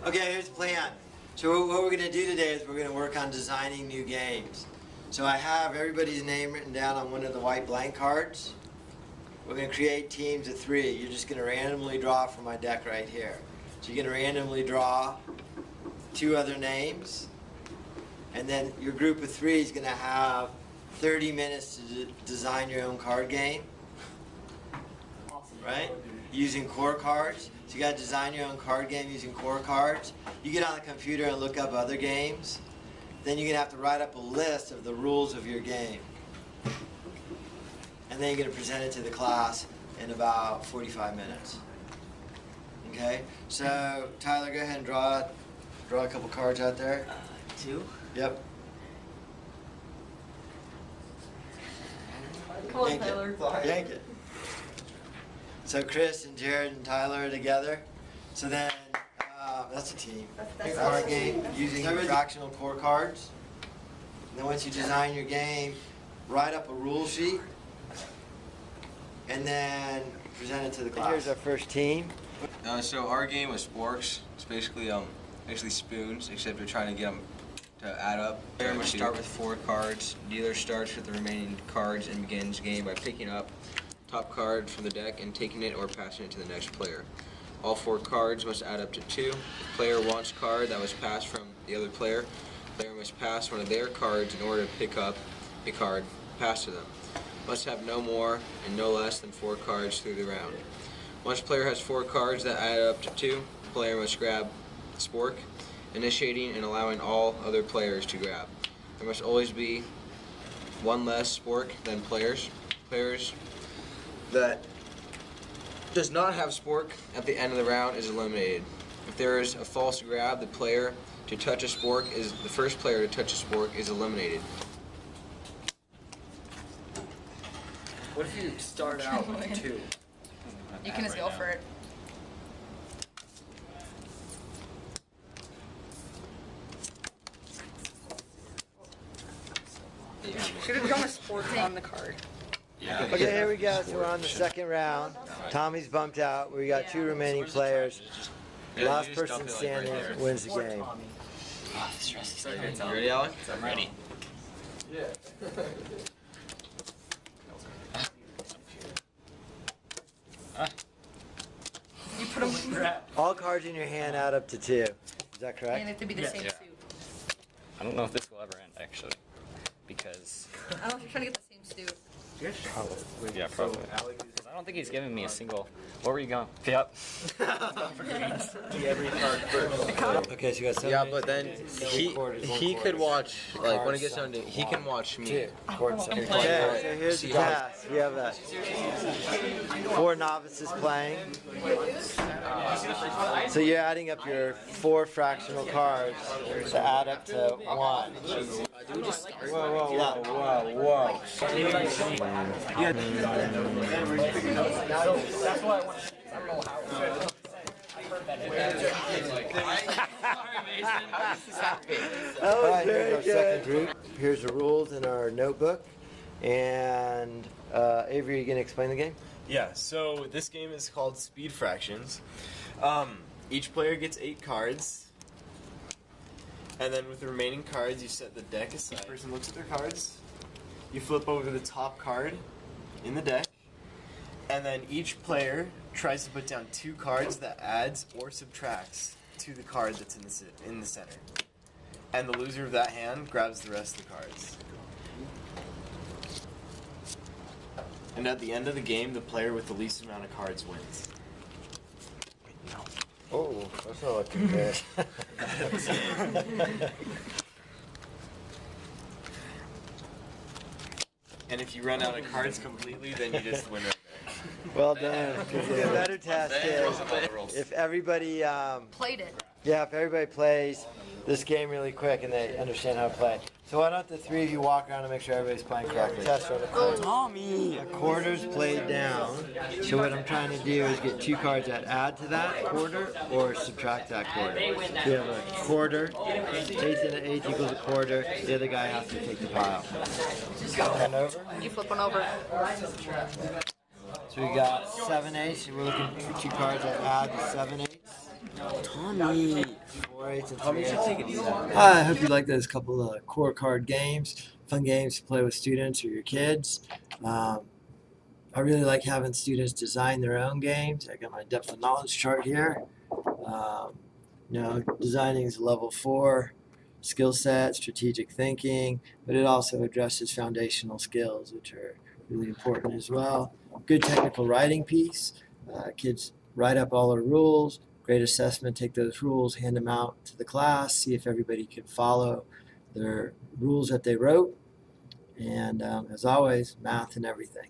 Okay, here's the plan. So what we're going to do today is we're going to work on designing new games. So I have everybody's name written down on one of the white blank cards. We're going to create teams of 3. You're just going to randomly draw from my deck right here. So you're going to randomly draw 2 other names, and then your group of 3 is going to have 30 minutes to design your own card game. Right? Using core cards. So you got to design your own card game using core cards. You get on the computer and look up other games. Then you're going to have to write up a list of the rules of your game. And then you're going to present it to the class in about 45 minutes. Okay? So, Tyler, go ahead and draw a couple cards out there. 2? Yep. Come on, Tyler. Yank it. So Chris and Jared and Tyler are together. So then, that's a team. Card game using fractional core cards. And then once you design your game, write up a rule sheet, and then present it to the class. Here's our first team. So our game was sporks. It's basically spoons, except you're trying to get them to add up. Player must start with 4 cards. Dealer starts with the remaining cards and begins game by picking up top card from the deck and taking it or passing it to the next player. All 4 cards must add up to 2. If the player wants a card that was passed from the other player, the player must pass one of their cards in order to pick up a card passed to them. Must have no more and no less than 4 cards through the round. Once the player has 4 cards that add up to 2, the player must grab the spork, initiating and allowing all other players to grab. There must always be 1 less spork than players. Players that does not have spork at the end of the round is eliminated. If there is a false grab, the player to touch a spork is the first player to touch a spork is eliminated. What if you start out with 2? You can just go for it. Should have drawn a sport on the card. Okay, here we go. So we're on the second round. Tommy's bumped out. We got 2 remaining players. Last person standing wins the game. Oh, this stress is You ready, Alec? I'm ready. Yeah. You put them All cards in your hand add up to 2. Is that and correct? it have to be the same suit. I don't know if this will ever end, actually, because I don't know if you're trying to get the same suit. yeah, probably. I don't think he's giving me a single. What were you going? Yep. Every card first. Okay, so you got 7. Yeah, but then he could watch, like when it gets down to he can watch me. 2. Okay, so here's the task. We have 4 novices playing. So you're adding up your 4 fractional cards to add up to 1. Whoa. That's why I want to. I don't know how. Alright, here's our second group. Here's the rules in our notebook. And Avery, you gonna explain the game? Yeah, so this game is called Speed Fractions. Each player gets 8 cards. And then with the remaining cards, you set the deck aside. Each person looks at their cards. You flip over the top card in the deck. And then each player tries to put down 2 cards that adds or subtracts to the card that's in the center. And the loser of that hand grabs the rest of the cards. And at the end of the game, the player with the least amount of cards wins. Oh, that's not looking good. And if you run out of cards completely, then you just win right there. Well done. The better task is if everybody, Played it. if everybody plays this game really quick and they understand how to play. So why don't the 3 of you walk around and make sure everybody's playing correctly? Test on the quarter. Tommy! A quarter's played down. So what I'm trying to do is get 2 cards that add to that quarter or subtract that quarter. So you have a quarter, 8 and an 8 equals a quarter. The other guy has to take the pile. Turn over. You flip one over. So we got 7 8s. We're looking for 2 cards that add to 7 8s. Tommy. 4-H and Tommy should 3-H. take it easy. I hope you like those couple of core card games, fun games to play with students or your kids. I really like having students design their own games. I got my depth of knowledge chart here. Designing is level 4 skill set, strategic thinking, but it also addresses foundational skills, which are really important as well. Good technical writing piece. Kids write up all the rules. Great assessment, take those rules, hand them out to the class, see if everybody can follow their rules that they wrote. And as always, math and everything.